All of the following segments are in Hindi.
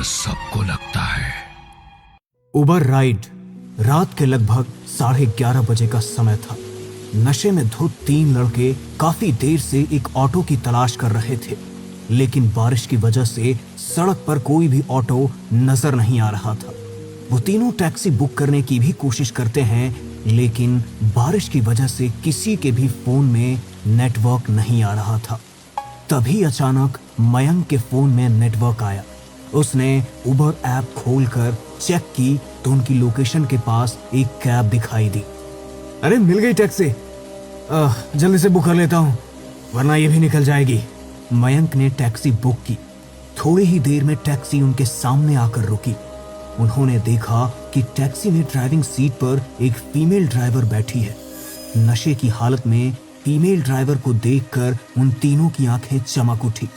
डर सबको लगता है। उबर राइड। रात के लगभग 11:30 बजे का समय था। नशे में धुत 3 लड़के काफी देर से एक ऑटो की तलाश कर रहे थे, लेकिन बारिश की वजह से सड़क पर कोई भी ऑटो नजर नहीं आ रहा था। वो तीनों टैक्सी बुक करने की भी कोशिश करते हैं, लेकिन बारिश की वजह से किसी के भी फोन में नेटवर्क नहीं आ रहा था। तभी अचानक मयंक के फोन में नेटवर्क आया। उसने उबर ऐप खोलकर चेक की तो उनकी लोकेशन के पास एक कैब दिखाई दी। अरे मिल गई टैक्सी, जल्दी से बुक कर लेता हूँ वरना ये भी निकल जाएगी। मयंक ने टैक्सी बुक की। थोड़ी ही देर में टैक्सी उनके सामने आकर रुकी। उन्होंने देखा कि टैक्सी में ड्राइविंग सीट पर एक फीमेल ड्राइवर बैठी है। नशे की हालत में फीमेल ड्राइवर को देखकर उन तीनों की आंखें चमक उठी।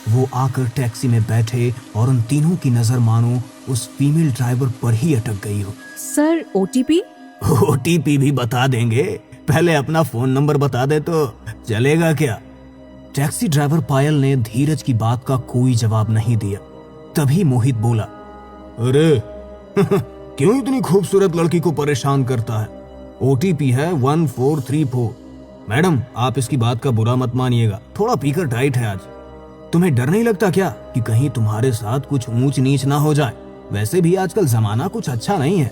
वो आकर टैक्सी में बैठे और उन तीनों की नजर मानो उस फीमेल ड्राइवर पर ही अटक गई हो। Sir OTP? ओटीपी भी बता देंगे, पहले अपना फोन नंबर बता दे तो चलेगा क्या? टैक्सी ड्राइवर पायल ने धीरज की बात का कोई जवाब नहीं दिया। तभी मोहित बोला, अरे क्यों इतनी खूबसूरत लड़की को परेशान करता है? ओटीपी है 1434। मैडम आप इसकी बात का बुरा मत मानिएगा, थोड़ा पीकर टाइट है आज। तुम्हें डर नहीं लगता क्या कि कहीं तुम्हारे साथ कुछ ऊंच नीच ना हो जाए? वैसे भी आजकल जमाना कुछ अच्छा नहीं है।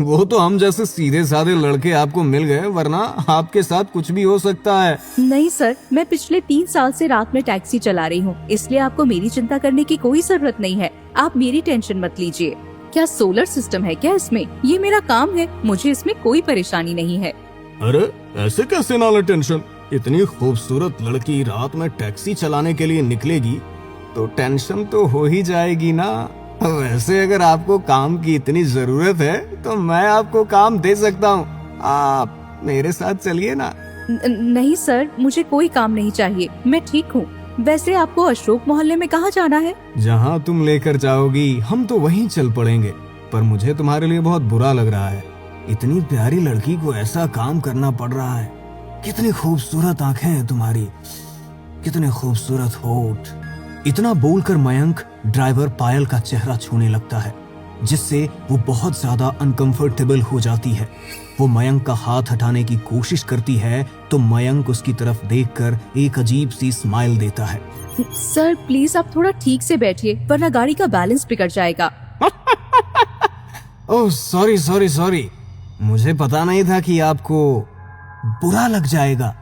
वो तो हम जैसे सीधे साधे लड़के आपको मिल गए, वरना आपके साथ कुछ भी हो सकता है। नहीं सर, मैं पिछले 3 साल से रात में टैक्सी चला रही हूँ, इसलिए आपको मेरी चिंता करने की कोई जरूरत नहीं है। आप मेरी टेंशन मत लीजिए। क्या सोलर सिस्टम है क्या इसमें? ये मेरा काम है, मुझे इसमें कोई परेशानी नहीं है। अरे ऐसे कैसे ना ले टेंशन? इतनी खूबसूरत लड़की रात में टैक्सी चलाने के लिए निकलेगी तो टेंशन तो हो ही जाएगी ना। वैसे अगर आपको काम की इतनी जरूरत है तो मैं आपको काम दे सकता हूँ, आप मेरे साथ चलिए ना। नहीं सर, मुझे कोई काम नहीं चाहिए, मैं ठीक हूँ। वैसे आपको अशोक मोहल्ले में कहाँ जाना है? जहाँ तुम लेकर जाओगी हम तो वहीं चल पड़ेंगे, पर मुझे तुम्हारे लिए बहुत बुरा लग रहा है। इतनी प्यारी लड़की को ऐसा काम करना पड़ रहा है। कितनी खूबसूरत आंखें हैं तुम्हारी, कितने खूबसूरत होठ। इतना बोलकर मयंक ड्राइवर पायल का चेहरा छूने लगता है, जिससे वो बहुत ज्यादा अनकंफर्टेबल हो जाती है। वो मयंक का हाथ हटाने की कोशिश करती है तो मयंक उसकी तरफ देखकर एक अजीब सी स्माइल देता है। सर प्लीज आप थोड़ा ठीक से बैठिए, वरना गाड़ी का बैलेंस बिगड़ जाएगा। ओह सॉरी सॉरी सॉरी, मुझे पता नहीं था कि आपको बुरा लग जाएगा।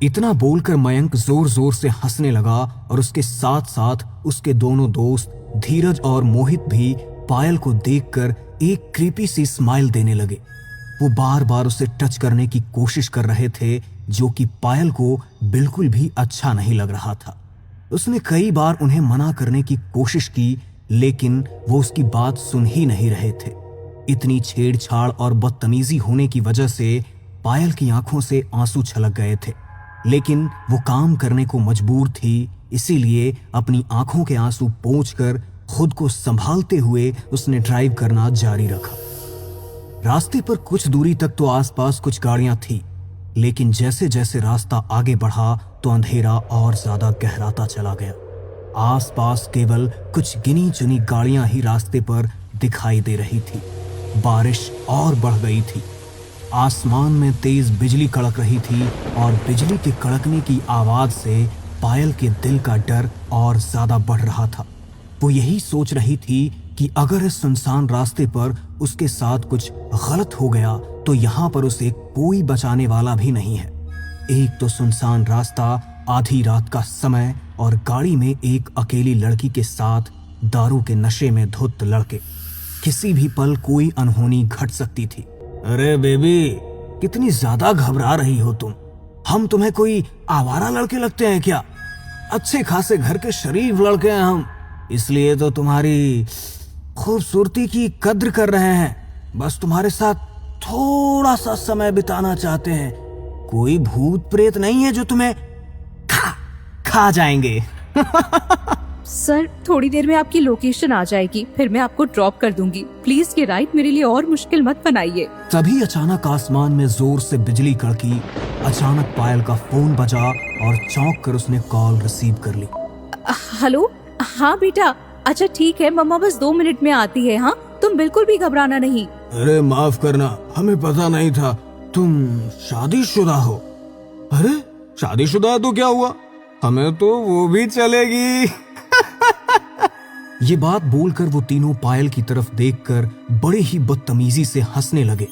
इतना बोलकर मयंक जोर जोर से हंसने लगा और उसके साथ साथ उसके दोनों दोस्त धीरज और मोहित भी पायल को देखकर एक क्रीपी सी स्माइल देने लगे। वो बार बार उसे टच करने की कोशिश कर रहे थे, जो कि पायल को बिल्कुल भी अच्छा नहीं लग रहा था। उसने कई बार उन्हें मना करने की कोशिश की, लेकिन वो उसकी बात सुन ही नहीं रहे थे। इतनी छेड़छाड़ और बदतमीजी होने की वजह से पायल की आंखों से आंसू छलक गए थे, लेकिन वो काम करने को मजबूर थी, इसीलिए अपनी आंखों के आंसू पोंछकर खुद को संभालते हुए उसने ड्राइव करना जारी रखा। रास्ते पर कुछ दूरी तक तो आसपास कुछ गाड़ियां थी, लेकिन जैसे जैसे रास्ता आगे बढ़ा तो अंधेरा और ज्यादा गहराता चला गया। आसपास केवल कुछ गिनी चुनी गाड़ियां ही रास्ते पर दिखाई दे रही थी। बारिश और बढ़ गई थी। आसमान में तेज बिजली कड़क रही थी और बिजली के कड़कने की आवाज से पायल के दिल का डर और ज्यादा बढ़ रहा था। वो यही सोच रही थी कि अगर इस सुनसान रास्ते पर उसके साथ कुछ गलत हो गया तो यहाँ पर उसे कोई बचाने वाला भी नहीं है। एक तो सुनसान रास्ता, आधी रात का समय और गाड़ी में एक अकेली लड़की के साथ दारू के नशे में धुत लड़के। किसी भी पल कोई अनहोनी घट सकती थी। अरे बेबी, कितनी ज्यादा घबरा रही हो तुम? हम तुम्हें कोई आवारा लड़के लगते हैं क्या? अच्छे खासे घर के शरीफ लड़के हैं हम, इसलिए तो तुम्हारी खूबसूरती की कद्र कर रहे हैं। बस तुम्हारे साथ थोड़ा सा समय बिताना चाहते हैं। कोई भूत प्रेत नहीं है जो तुम्हें खा जाएंगे। सर थोड़ी देर में आपकी लोकेशन आ जाएगी, फिर मैं आपको ड्रॉप कर दूंगी। प्लीज ये राइड मेरे लिए और मुश्किल मत बनाइए। तभी अचानक आसमान में जोर से बिजली कड़की। अचानक पायल का फोन बजा और चौंक कर उसने कॉल रिसीव कर ली। हेलो, हाँ बेटा, अच्छा ठीक है, मम्मा बस 2 मिनट में आती है। हाँ, तुम बिल्कुल भी घबराना नहीं। अरे माफ करना, हमें पता नहीं था तुम शादीशुदा हो। अरे शादीशुदा है तो क्या हुआ, हमें तो वो भी चलेगी। ये बात बोलकर वो तीनों पायल की तरफ देखकर बड़े ही बदतमीजी से हंसने लगे।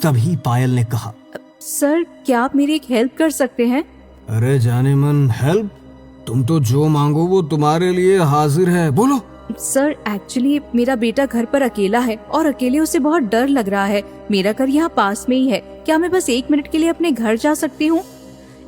तभी पायल ने कहा, सर क्या आप मेरी एक हेल्प कर सकते हैं? अरे जाने मन, हेल्प? तुम तो जो मांगो वो तुम्हारे लिए हाजिर है, बोलो। सर एक्चुअली मेरा बेटा घर पर अकेला है और अकेले उसे बहुत डर लग रहा है। मेरा घर यहाँ पास में ही है, क्या मैं बस 1 मिनट के लिए अपने घर जा सकती हूँ?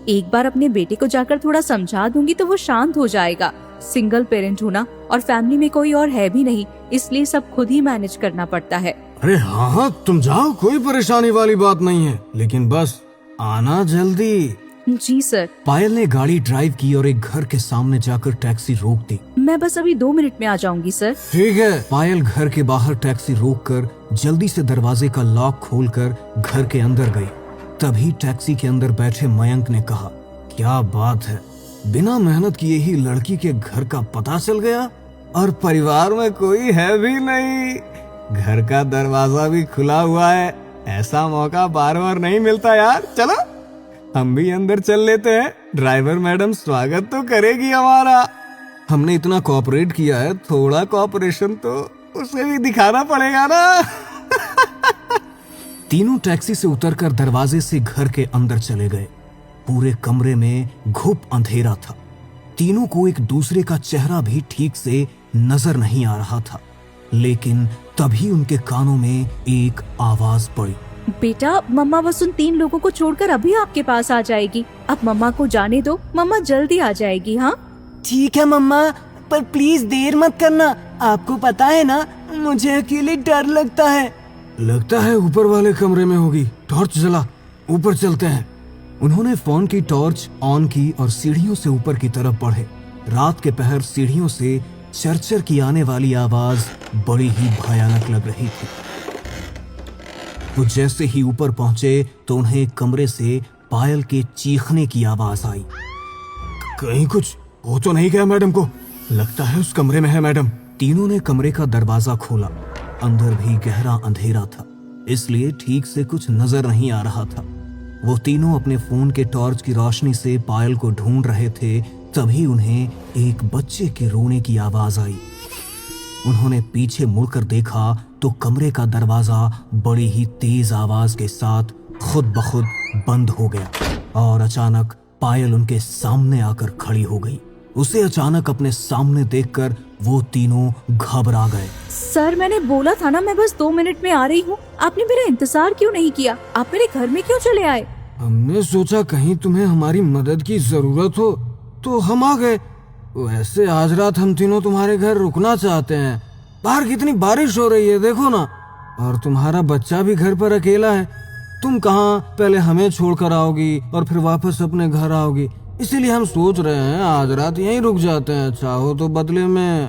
एक बार अपने बेटे को जाकर थोड़ा समझा दूंगी तो वो शांत हो जाएगा। सिंगल पेरेंट हूँ ना, और फैमिली में कोई और है भी नहीं, इसलिए सब खुद ही मैनेज करना पड़ता है। अरे हाँ हाँ तुम जाओ, कोई परेशानी वाली बात नहीं है, लेकिन बस आना जल्दी। जी सर। पायल ने गाड़ी ड्राइव की और एक घर के सामने जाकर टैक्सी रोक दी। मैं बस अभी 2 मिनट में आ जाऊंगी सर। ठीक है। पायल घर के बाहर टैक्सी रोककर जल्दी से दरवाजे का लॉक खोलकर घर के अंदर गई। तभी टैक्सी के अंदर बैठे मयंक ने कहा, क्या बात है, बिना मेहनत किए ही लड़की के घर का पता चल गया और परिवार में कोई है भी नहीं, घर का दरवाजा भी खुला हुआ है। ऐसा मौका बार बार नहीं मिलता यार। चलो हम भी अंदर चल लेते हैं, ड्राइवर मैडम स्वागत तो करेगी हमारा। हमने इतना कोऑपरेट किया है, थोड़ा कोऑपरेशन तो उसे भी दिखाना पड़ेगा ना। तीनों टैक्सी से उतरकर दरवाजे से घर के अंदर चले गए। पूरे कमरे में घुप अंधेरा था। तीनों को एक दूसरे का चेहरा भी ठीक से नजर नहीं आ रहा था, लेकिन तभी उनके कानों में एक आवाज पड़ी, बेटा मम्मा बस उन 3 लोगों को छोड़कर अभी आपके पास आ जाएगी। अब मम्मा को जाने दो, मम्मा जल्दी आ जाएगी। हाँ ठीक है मम्मा, पर प्लीज देर मत करना। आपको पता है ना, मुझे अकेले डर लगता है। लगता है ऊपर वाले कमरे में होगी। टॉर्च जला, ऊपर चलते हैं। उन्होंने फोन की टॉर्च ऑन की और सीढ़ियों से ऊपर की तरफ बढ़े। रात के पहर सीढ़ियों से चरचर की आने वाली आवाज बड़ी ही भयानक लग रही थी। वो जैसे ही ऊपर पहुंचे तो उन्हें कमरे से पायल के चीखने की आवाज आई। कहीं कुछ हो तो नहीं गया मैडम को? लगता है उस कमरे में है मैडम। तीनों ने कमरे का दरवाजा खोला। अंदर भी गहरा अंधेरा था, इसलिए ठीक से कुछ नजर नहीं आ रहा था। वो तीनों अपने फोन के टॉर्च की रोशनी से पायल को ढूंढ रहे थे। तभी उन्हें एक बच्चे के रोने की आवाज आई। उन्होंने पीछे मुड़कर देखा तो कमरे का दरवाजा बड़ी ही तेज आवाज के साथ खुद ब खुद बंद हो गया और अचानक पायल उनके सामने आकर खड़ी हो गई। उसे अचानक अपने सामने देखकर वो तीनों घबरा गए। सर मैंने बोला था ना, मैं बस 2 मिनट में आ रही हूँ। आपने मेरा इंतजार क्यों नहीं किया? आप मेरे घर में क्यों चले आए? हमने सोचा कहीं तुम्हें हमारी मदद की जरूरत हो तो हम आ गए। वैसे आज रात हम तीनों तुम्हारे घर रुकना चाहते हैं। बाहर कितनी बारिश हो रही है देखो ना, और तुम्हारा बच्चा भी घर पर अकेला है। तुम कहाँ पहले हमें छोड़कर आओगी और फिर वापस अपने घर आओगी, इसीलिए हम सोच रहे हैं आज रात यहीं रुक जाते हैं। चाहो तो बदले में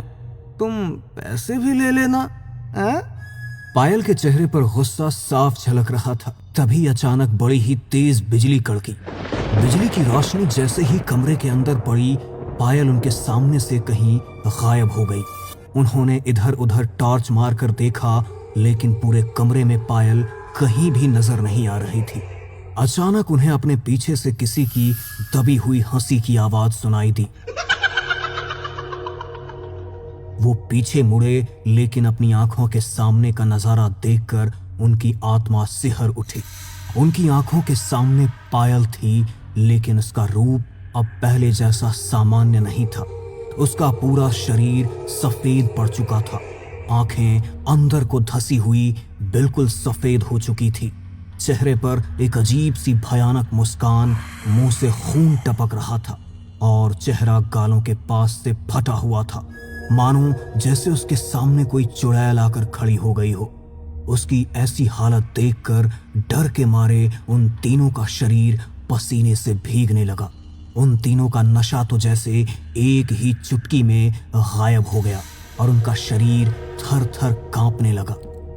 तुम पैसे भी ले लेना। पायल के चेहरे पर गुस्सा साफ झलक रहा था। तभी अचानक बड़ी ही तेज बिजली कड़की। बिजली की रोशनी जैसे ही कमरे के अंदर पड़ी, पायल उनके सामने से कहीं गायब हो गई। उन्होंने इधर उधर टॉर्च मारकर देखा, लेकिन पूरे कमरे में पायल कहीं भी नजर नहीं आ रही थी। अचानक उन्हें अपने पीछे से किसी की दबी हुई हंसी की आवाज सुनाई दी। वो पीछे मुड़े, लेकिन अपनी आंखों के सामने का नजारा देखकर उनकी आत्मा सिहर उठी। उनकी आंखों के सामने पायल थी, लेकिन उसका रूप अब पहले जैसा सामान्य नहीं था। उसका पूरा शरीर सफेद पड़ चुका था। आंखें अंदर को धसी हुई बिल्कुल सफेद हो चुकी थी। चेहरे पर एक अजीब सी भयानक मुस्कान, मुंह से खून टपक रहा था और चेहरा गालों के पास से फटा हुआ था, मानो जैसे उसके सामने कोई चुड़ैल आकर खड़ी हो गई हो। उसकी ऐसी हालत देखकर डर के मारे उन तीनों का शरीर पसीने से भीगने लगा। उन तीनों का नशा तो जैसे एक ही चुटकी में गायब हो गया और उनका शरीर थर थर कांपने लगा।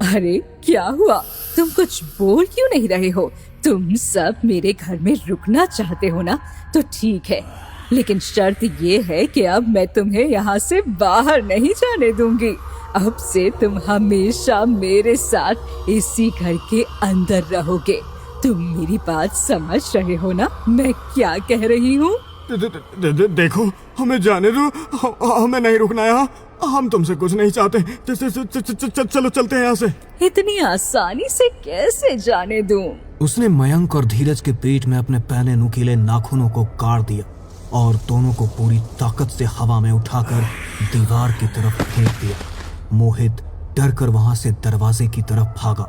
अरे क्या हुआ? तुम कुछ बोल क्यों नहीं रहे हो? तुम सब मेरे घर में रुकना चाहते हो ना? तो ठीक है, लेकिन शर्त ये है कि अब मैं तुम्हें यहाँ से बाहर नहीं जाने दूंगी। अब से तुम हमेशा मेरे साथ इसी घर के अंदर रहोगे। तुम मेरी बात समझ रहे हो ना मैं क्या कह रही हूँ? देखो, हमें जाने दो, हमें नहीं रुकना यहाँ, हम तुमसे कुछ नहीं चाहते। चलो चलते हैं यहाँ से। इतनी आसानी से कैसे जाने दूं? उसने मयंक और धीरज के पेट में अपने पहले नुकीले नाखूनों को काट दिया और दोनों को पूरी ताकत से हवा में उठाकर दीवार की तरफ फेंक दिया। मोहित डर कर वहां से दरवाजे की तरफ भागा।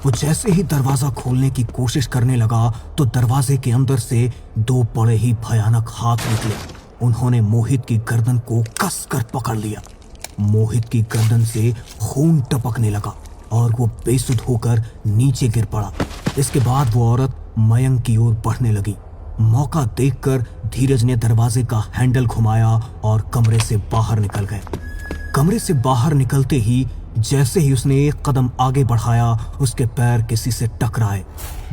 वो जैसे ही दरवाजा खोलने की कोशिश करने लगा तो दरवाजे के अंदर से दो बड़े ही भयानक हाथ निकले। उन्होंने मोहित की गर्दन को कसकर पकड़ लिया। मोहित की गर्दन से खून टपकने लगा और वो बेसुध होकर नीचे गिर पड़ा। इसके बाद वो औरत मयंक की ओर बढ़ने लगी। मौका देखकर धीरज ने दरवाजे का हैंडल घुमाया और कमरे से बाहर निकल गए। कमरे से बाहर निकलते ही जैसे ही उसने एक कदम आगे बढ़ाया उसके पैर किसी से टकराए।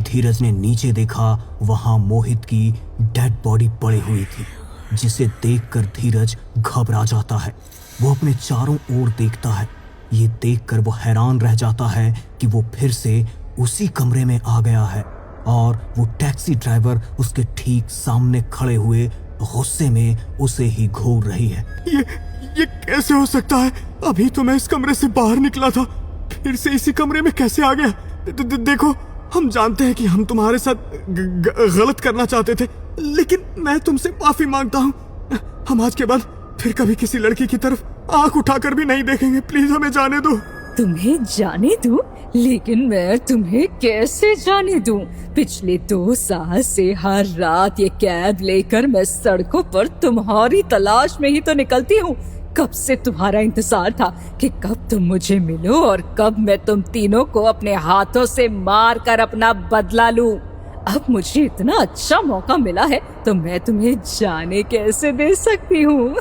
धीरज ने नीचे देखा, वहां मोहित की डेड बॉडी पड़ी हुई थी, जिसे देखकर धीरज घबरा जाता है। वो अपने चारों ओर देखता है। ये देखकर वो हैरान रह जाता है कि वो फिर से उसी कमरे में आ गया है और वो टैक्सी ड्राइवर उसके ठीक सामने खड़े हुए गुस्से में उसे ही घूर रही है। ये कैसे हो सकता है? अभी तो मैं इस कमरे से बाहर निकला था, फिर से इसी कमरे में कैसे आ गया? देखो, हम जानते हैं कि हम तुम्हारे साथ गलत करना चाहते थे, लेकिन मैं तुमसे माफी मांगता हूँ। हम आज के बाद फिर कभी किसी लड़की की तरफ आंख उठाकर भी नहीं देखेंगे। प्लीज हमें जाने दो। तुम्हें जाने दूं? लेकिन मैं तुम्हें कैसे जाने दूं? पिछले 2 साल से हर रात ये कैब लेकर मैं सड़कों पर तुम्हारी तलाश में ही तो निकलती हूँ। कब से तुम्हारा इंतजार था कि कब तुम मुझे मिलो और कब मैं तुम तीनों को अपने हाथों से मार कर अपना बदला लूं। अब मुझे इतना अच्छा मौका मिला है तो मैं तुम्हें जाने कैसे दे सकती हूँ?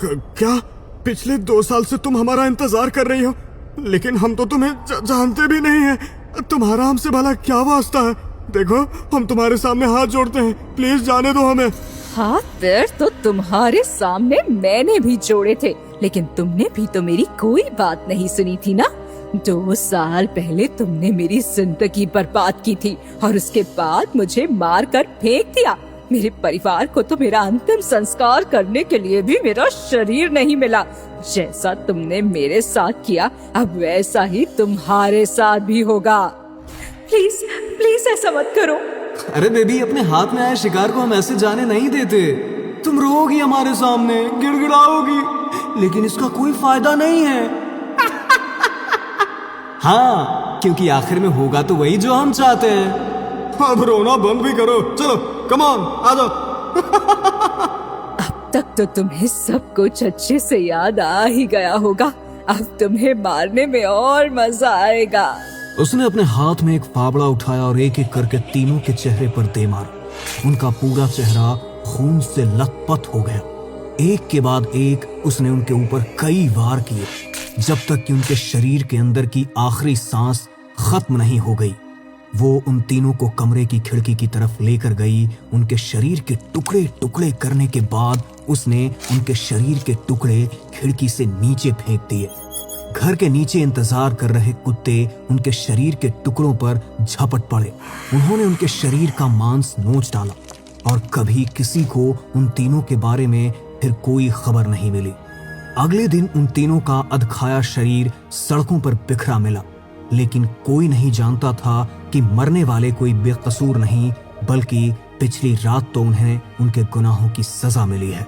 क्या पिछले 2 साल से तुम हमारा इंतजार कर रही हो? लेकिन हम तो तुम्हें जानते भी नहीं हैं। तुम्हारा हमसे भला क्या वास्ता है? देखो, हम तुम्हारे सामने हाथ जोड़ते हैं, प्लीज जाने दो हमें। हाथ पैर तो तुम्हारे सामने मैंने भी जोड़े थे, लेकिन तुमने भी तो मेरी कोई बात नहीं सुनी थी ना। 2 साल पहले तुमने मेरी जिंदगी बर्बाद की थी और उसके बाद मुझे मार कर फेंक दिया। मेरे परिवार को तो मेरा अंतिम संस्कार करने के लिए भी मेरा शरीर नहीं मिला। जैसा तुमने मेरे साथ किया, अब वैसा ही तुम्हारे साथ भी होगा। प्लीज प्लीज ऐसा मत करो। अरे बेबी, अपने हाथ में आए शिकार को हम ऐसे जाने नहीं देते। तुम रोगी हमारे सामने, गिड़गिड़ाओगी, लेकिन इसका कोई फायदा नहीं है। हाँ, क्योंकि आखिर में होगा तो वही जो हम चाहते हैं। अब रोना बंद भी करो, चलो कम ऑन, आ जाओ। अब तक तो तुम्हें सब कुछ अच्छे से याद आ ही गया होगा। अब तुम्हें मारने में और मजा आएगा। उसने अपने हाथ में एक फावड़ा उठाया और एक एक करके तीनों के चेहरे पर दे मारा। उनका पूरा चेहरा खून से लथपथ हो गया। एक के बाद एक उसने उनके ऊपर कई वार किए, जब तक कि उनके शरीर के अंदर की आखिरी सांस खत्म नहीं हो गई। वो उन तीनों को कमरे की खिड़की की तरफ लेकर गई। उनके शरीर के टुकड़े टुकड़े करने के बाद उसने उनके शरीर के टुकड़े खिड़की से नीचे फेंक दिए। घर के नीचे इंतजार कर रहे कुत्ते उनके शरीर के टुकड़ों पर झपट पड़े। उन्होंने उनके शरीर का मांस नोच डाला और कभी किसी को उन तीनों के बारे में फिर कोई खबर नहीं मिली। अगले दिन उन तीनों का अधखाया शरीर सड़कों पर बिखरा मिला, लेकिन कोई नहीं जानता था कि मरने वाले कोई बेकसूर नहीं, बल्कि पिछली रात तो उन्हें उनके गुनाहों की सजा मिली है।